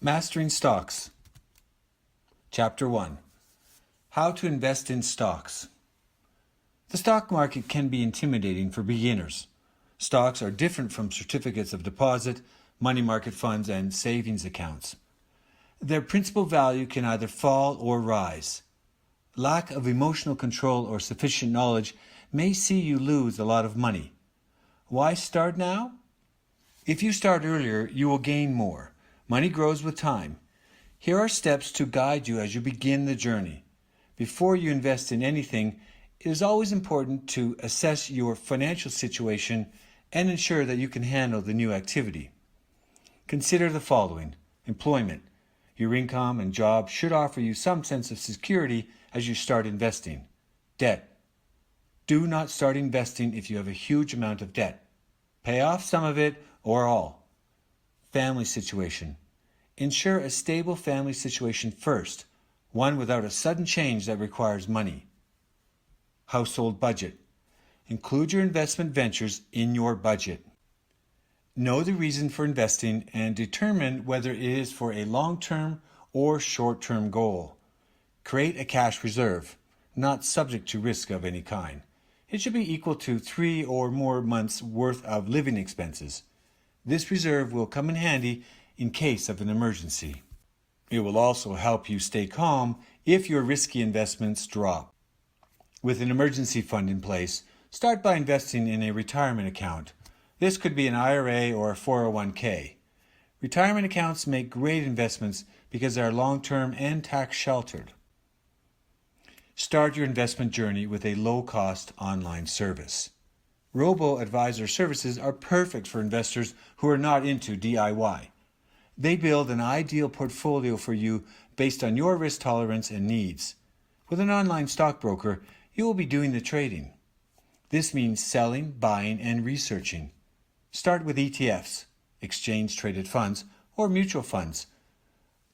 Mastering Stocks. Chapter 1. How to invest in stocks. The stock market can be intimidating for beginners. Stocks are different from certificates of deposit, money market funds, and savings accounts. Their principal value can either fall or rise. Lack of emotional control or sufficient knowledge may see you lose a lot of money. Why start now? If you start earlier, you will gain more. Money grows with time. Here are steps to guide you as you begin the journey. Before you invest in anything, it is always important to assess your financial situation and ensure that you can handle the new activity. Consider the following. Employment. Your income and job should offer you some sense of security as you start investing. Debt. Do not start investing if you have a huge amount of debt. Pay off some of it or all. Family situation. Ensure a stable family situation first, one without a sudden change that requires money. Household budget. Include your investment ventures in your budget. Know the reason for investing and determine whether it is for a long-term or short-term goal. Create a cash reserve, not subject to risk of any kind. It should be equal to 3 or more months' worth of living expenses. This reserve will come in handy in case of an emergency. It will also help you stay calm if your risky investments drop. With an emergency fund in place, start by investing in a retirement account. This could be an IRA or a 401k. Retirement accounts make great investments because they are long-term and tax-sheltered. Start your investment journey with a low-cost online service. Robo-advisor services are perfect for investors who are not into DIY. They build an ideal portfolio for you based on your risk tolerance and needs. With an online stockbroker, you will be doing the trading. This means selling, buying, and researching. Start with ETFs, exchange-traded funds, or mutual funds.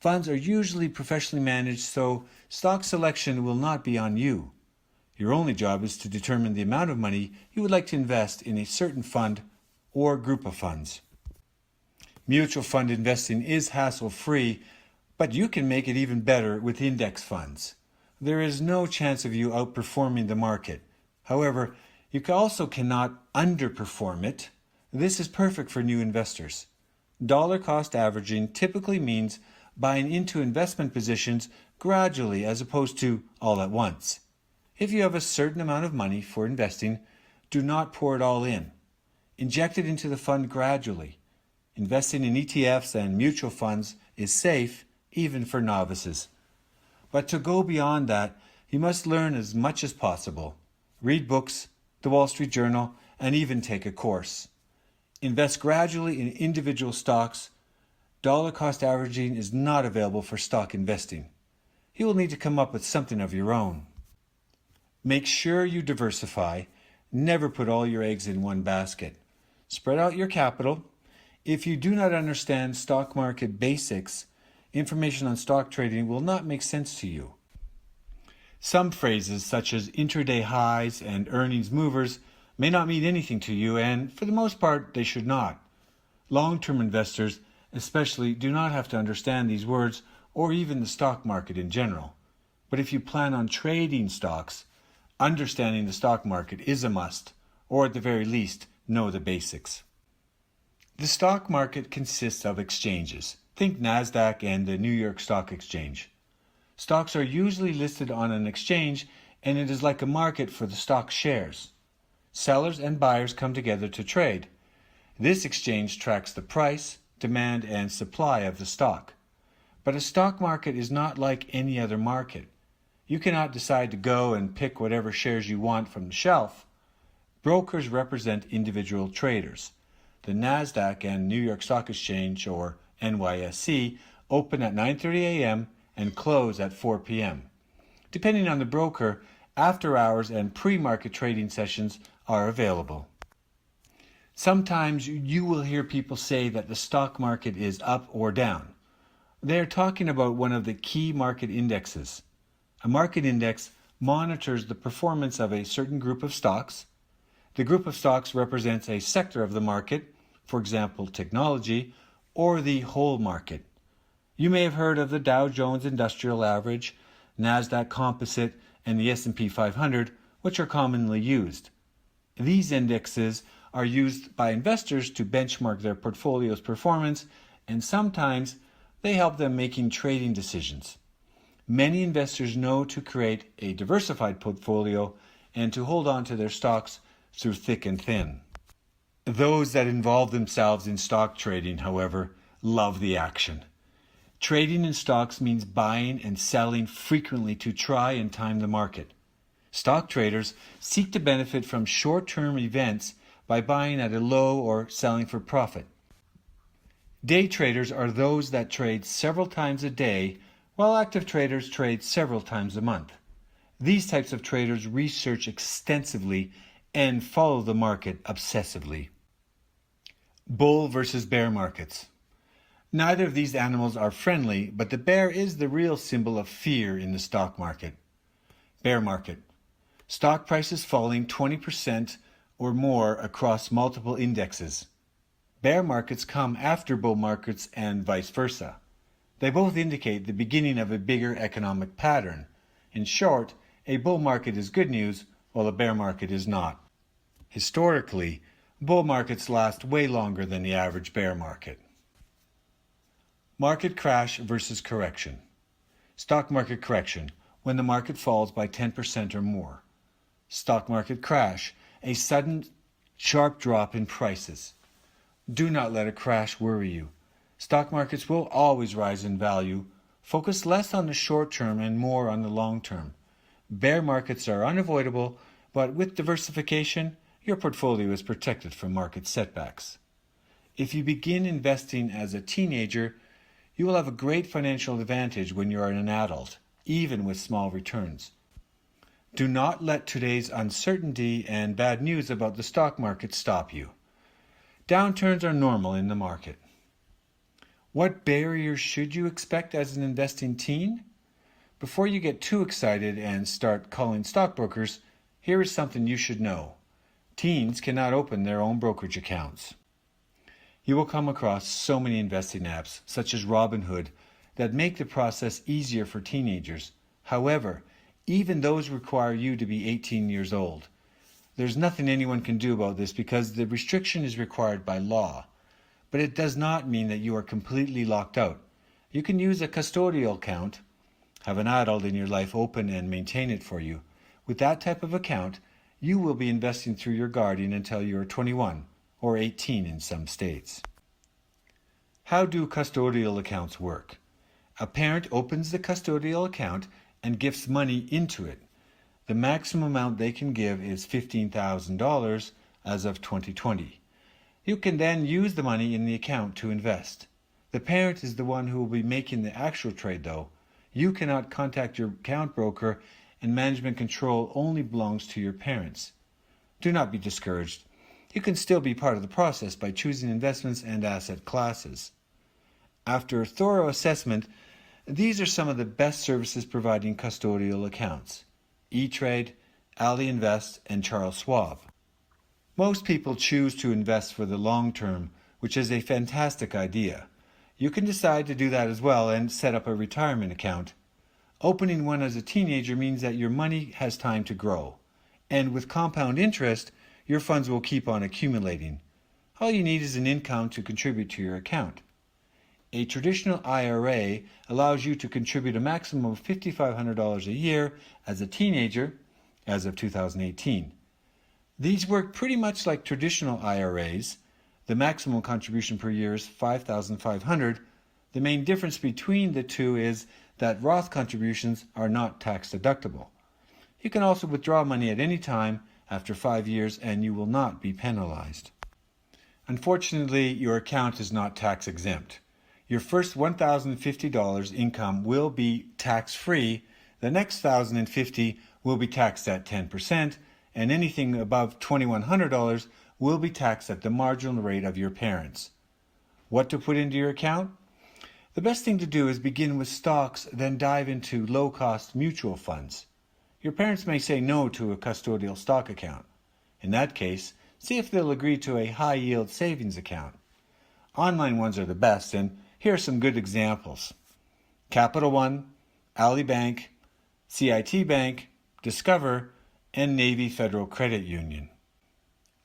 Funds are usually professionally managed, so stock selection will not be on you. Your only job is to determine the amount of money you would like to invest in a certain fund or group of funds. Mutual fund investing is hassle-free, but you can make it even better with index funds. There is no chance of you outperforming the market. However, you also cannot underperform it. This is perfect for new investors. Dollar cost averaging typically means buying into investment positions gradually as opposed to all at once. If you have a certain amount of money for investing, do not pour it all in. Inject it into the fund gradually. Investing in ETFs and mutual funds is safe, even for novices. But to go beyond that, you must learn as much as possible. Read books, the Wall Street Journal, and even take a course. Invest gradually in individual stocks. Dollar cost averaging is not available for stock investing. You will need to come up with something of your own. Make sure you diversify. Never put all your eggs in one basket. Spread out your capital. If you do not understand stock market basics, information on stock trading will not make sense to you. Some phrases such as intraday highs and earnings movers may not mean anything to you, and for the most part, they should not. Long-term investors especially do not have to understand these words or even the stock market in general. But if you plan on trading stocks, understanding the stock market is a must, or at the very least, know the basics. The stock market consists of exchanges. Think NASDAQ and the New York Stock Exchange. Stocks are usually listed on an exchange, and it is like a market for the stock shares. Sellers and buyers come together to trade. This exchange tracks the price, demand, and supply of the stock. But a stock market is not like any other market. You cannot decide to go and pick whatever shares you want from the shelf. Brokers represent individual traders. The NASDAQ and New York Stock Exchange, or NYSE, open at 9:30 a.m. and close at 4 p.m. Depending on the broker, after-hours and pre-market trading sessions are available. Sometimes you will hear people say that the stock market is up or down. They are talking about one of the key market indexes. A market index monitors the performance of a certain group of stocks. The group of stocks represents a sector of the market, for example, technology, or the whole market. You may have heard of the Dow Jones Industrial Average, NASDAQ Composite, and the S&P 500, which are commonly used. These indexes are used by investors to benchmark their portfolio's performance, and sometimes they help them making trading decisions. Many investors know to create a diversified portfolio and to hold on to their stocks through thick and thin. Those that involve themselves in stock trading, however, love the action. Trading in stocks means buying and selling frequently to try and time the market. Stock traders seek to benefit from short-term events by buying at a low or selling for profit. Day traders are those that trade several times a day, while active traders trade several times a month. These types of traders research extensively and follow the market obsessively. Bull versus bear markets. Neither of these animals are friendly, but the bear is the real symbol of fear in the stock market. Bear market. Stock prices falling 20% or more across multiple indexes. Bear markets come after bull markets and vice versa. They both indicate the beginning of a bigger economic pattern. In short, a bull market is good news, while a bear market is not. Historically, bull markets last way longer than the average bear market. Market crash versus correction. Stock market correction, when the market falls by 10% or more. Stock market crash, a sudden, sharp drop in prices. Do not let a crash worry you. Stock markets will always rise in value. Focus less on the short term and more on the long term. Bear markets are unavoidable, but with diversification, your portfolio is protected from market setbacks. If you begin investing as a teenager, you will have a great financial advantage when you are an adult, even with small returns. Do not let today's uncertainty and bad news about the stock market stop you. Downturns are normal in the market. What barriers should you expect as an investing teen? Before you get too excited and start calling stockbrokers, here is something you should know. Teens cannot open their own brokerage accounts. You will come across so many investing apps, such as Robinhood, that make the process easier for teenagers. However, even those require you to be 18 years old. There's nothing anyone can do about this because the restriction is required by law. But it does not mean that you are completely locked out. You can use a custodial account, have an adult in your life open and maintain it for you. With that type of account, you will be investing through your guardian until you are 21 or 18 in some states. How do custodial accounts work? A parent opens the custodial account and gifts money into it. The maximum amount they can give is $15,000 as of 2020. You can then use the money in the account to invest. The parent is the one who will be making the actual trade though. You cannot contact your account broker, and management control only belongs to your parents. Do not be discouraged. You can still be part of the process by choosing investments and asset classes. After a thorough assessment, these are some of the best services providing custodial accounts: E-Trade, Ali Invest, and Charles Schwab. Most people choose to invest for the long term, which is a fantastic idea. You can decide to do that as well and set up a retirement account. Opening one as a teenager means that your money has time to grow. And with compound interest, your funds will keep on accumulating. All you need is an income to contribute to your account. A traditional IRA allows you to contribute a maximum of $5,500 a year as a teenager as of 2018. These work pretty much like traditional IRAs. The maximum contribution per year is $5,500. The main difference between the two is that Roth contributions are not tax deductible. You can also withdraw money at any time after 5 years and you will not be penalized. Unfortunately, your account is not tax exempt. Your first $1,050 income will be tax-free. The next $1,050 will be taxed at 10%, and anything above $2,100 will be taxed at the marginal rate of your parents. What to put into your account? The best thing to do is begin with stocks, then dive into low-cost mutual funds. Your parents may say no to a custodial stock account. In that case, see if they'll agree to a high-yield savings account. Online ones are the best, and here are some good examples. Capital One, Ali Bank, CIT Bank, Discover, and Navy Federal Credit Union.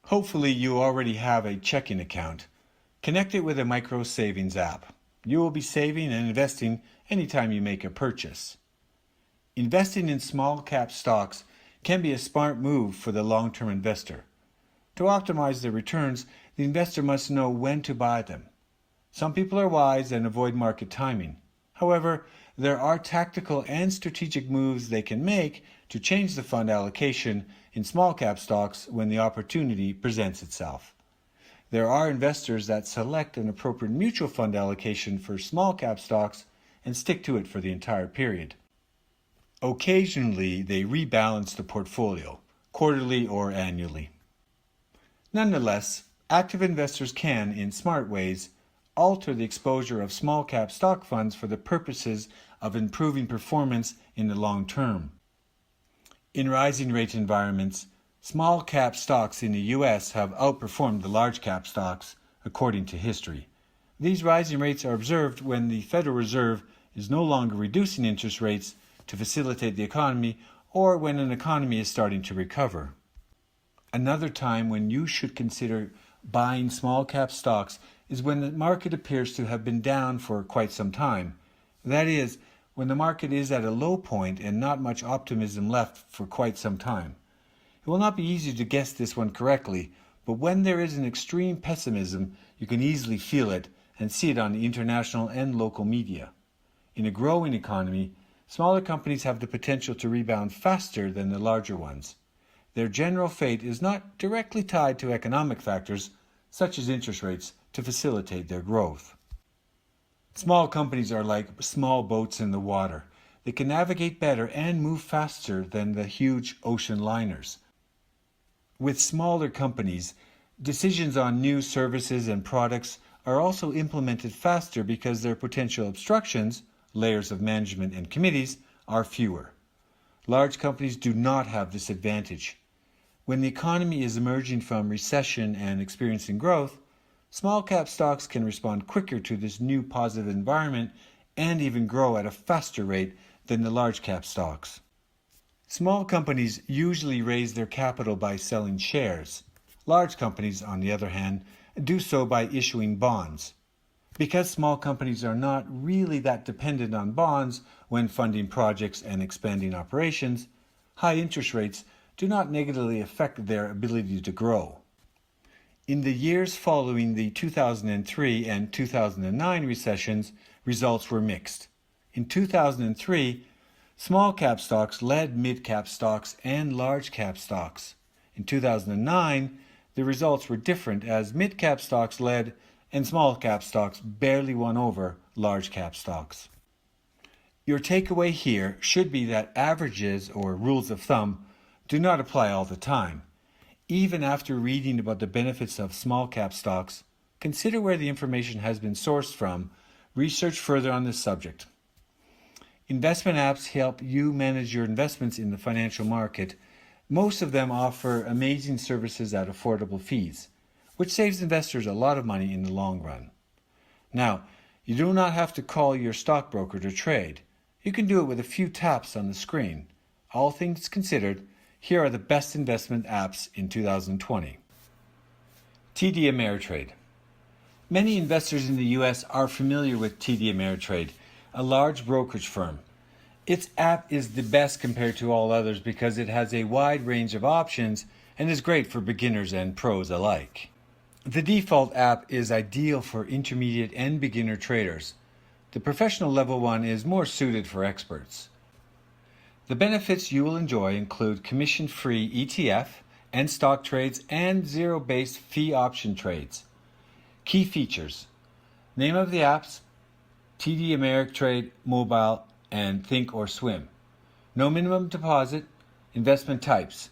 Hopefully you already have a checking account. Connect it with a micro savings app. You will be saving and investing anytime you make a purchase. Investing in small cap stocks can be a smart move for the long-term investor. To optimize their returns, the investor must know when to buy them. Some people are wise and avoid market timing. However, there are tactical and strategic moves they can make to change the fund allocation in small cap stocks when the opportunity presents itself. There are investors that select an appropriate mutual fund allocation for small cap stocks and stick to it for the entire period. Occasionally, they rebalance the portfolio, quarterly or annually. Nonetheless, active investors can, in smart ways, alter the exposure of small cap stock funds for the purposes of improving performance in the long term. In rising rate environments, small cap stocks in the US have outperformed the large cap stocks, according to history. These rising rates are observed when the Federal Reserve is no longer reducing interest rates to facilitate the economy or when an economy is starting to recover. Another time when you should consider buying small cap stocks is when the market appears to have been down for quite some time. That is, when the market is at a low point and not much optimism left for quite some time. It will not be easy to guess this one correctly, but when there is an extreme pessimism, you can easily feel it and see it on the international and local media. In a growing economy, smaller companies have the potential to rebound faster than the larger ones. Their general fate is not directly tied to economic factors, such as interest rates, to facilitate their growth. Small companies are like small boats in the water. They can navigate better and move faster than the huge ocean liners. With smaller companies, decisions on new services and products are also implemented faster because their potential obstructions, layers of management and committees, are fewer. Large companies do not have this advantage. When the economy is emerging from recession and experiencing growth, small cap stocks can respond quicker to this new positive environment and even grow at a faster rate than the large cap stocks. Small companies usually raise their capital by selling shares. Large companies, on the other hand, do so by issuing bonds. Because small companies are not really that dependent on bonds when funding projects and expanding operations, high interest rates do not negatively affect their ability to grow. In the years following the 2003 and 2009 recessions, results were mixed. In 2003, small cap stocks led mid cap stocks and large cap stocks. In 2009, the results were different as mid cap stocks led and small cap stocks barely won over large cap stocks. Your takeaway here should be that averages or rules of thumb do not apply all the time. Even after reading about the benefits of small cap stocks, consider where the information has been sourced from, research further on this subject. Investment apps help you manage your investments in the financial market. Most of them offer amazing services at affordable fees, which saves investors a lot of money in the long run. Now, you do not have to call your stockbroker to trade. You can do it with a few taps on the screen. All things considered, here are the best investment apps in 2020. TD Ameritrade. Many investors in the U.S. are familiar with TD Ameritrade, a large brokerage firm. Its app is the best compared to all others because it has a wide range of options and is great for beginners and pros alike. The default app is ideal for intermediate and beginner traders. The professional level one is more suited for experts. The benefits you will enjoy include commission-free ETF and stock trades and zero-based fee option trades. Key features: name of the apps, TD Ameritrade Mobile and Think or Swim. No minimum deposit, investment types,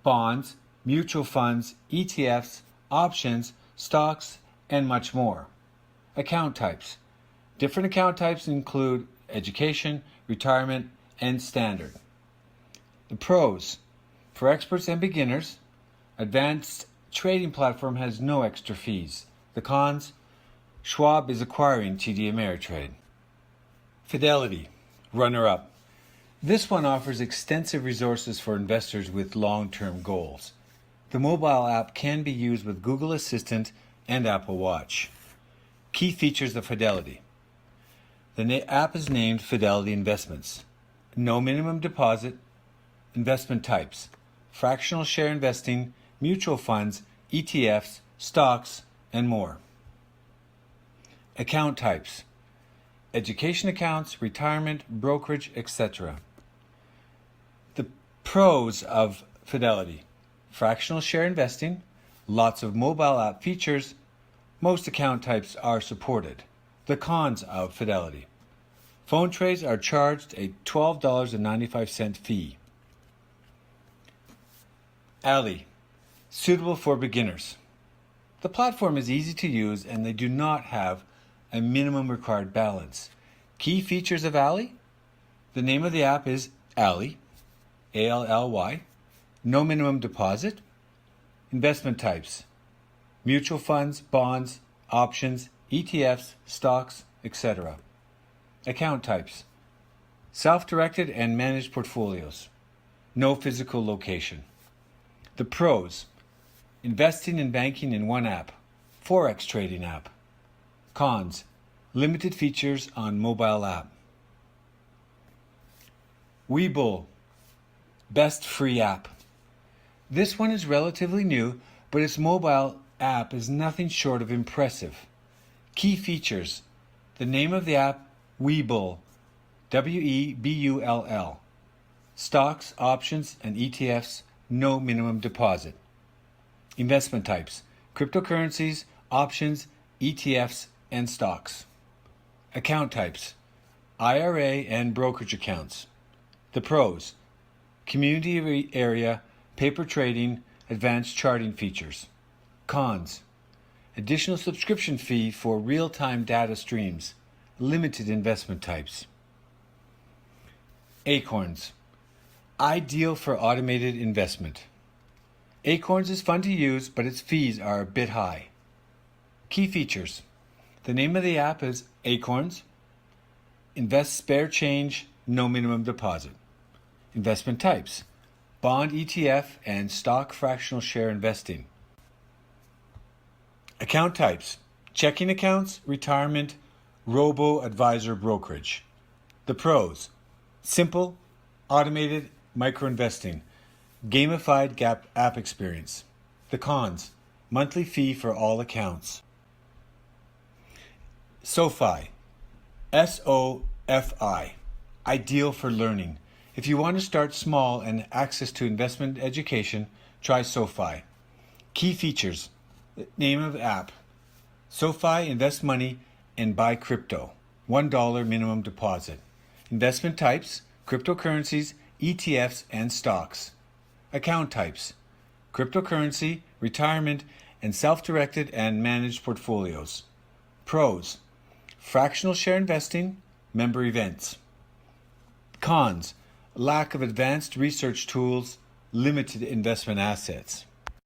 bonds, mutual funds, ETFs, options, stocks, and much more. Account types. Different account types include education, retirement, and standard. The pros: for experts and beginners, advanced trading platform has no extra fees. The cons: Schwab is acquiring TD Ameritrade. Fidelity, runner-up. This one offers extensive resources for investors with long-term goals. The mobile app can be used with Google Assistant and Apple Watch. Key features of Fidelity. The app is named Fidelity Investments. No minimum deposit. Investment types: fractional share investing, mutual funds, ETFs, stocks, and more. Account types: education accounts, retirement, brokerage, etc. The pros of Fidelity: fractional share investing, lots of mobile app features, most account types are supported. The cons of Fidelity: phone trays are charged a $12.95 fee. Ally, suitable for beginners. The platform is easy to use and they do not have a minimum required balance. Key features of Ally: the name of the app is Ally, A-L-L-Y. No minimum deposit. Investment types: mutual funds, bonds, options, ETFs, stocks, etc. Account types: self-directed and managed portfolios. No physical location. The pros: investing and banking in one app, Forex trading app. Cons: limited features on mobile app. Webull, best free app. This one is relatively new, but its mobile app is nothing short of impressive. Key features: the name of the app, Webull, W-E-B-U-L-L. Stocks, options, and ETFs, no minimum deposit. Investment types: cryptocurrencies, options, ETFs, and stocks. Account types: IRA and brokerage accounts. The pros: community area, paper trading, advanced charting features. Cons: additional subscription fee for real-time data streams, limited investment types. Acorns, ideal for automated investment. Acorns is fun to use, but its fees are a bit high. Key features: the name of the app is Acorns. Invest spare change, no minimum deposit. Investment types: bond, ETF, and stock fractional share investing. Account types: checking accounts, retirement, robo-advisor brokerage. The pros: simple, automated micro-investing, gamified app experience. The cons: monthly fee for all accounts. SoFi, S-O-F-I, ideal for learning. If you want to start small and access to investment education, try SoFi. Key features: name of app, SoFi invest money and buy crypto, $1 minimum deposit. Investment types: cryptocurrencies, ETFs, and stocks. Account types: cryptocurrency, retirement, and self-directed and managed portfolios. Pros: fractional share investing, member events. Cons: lack of advanced research tools, limited investment assets.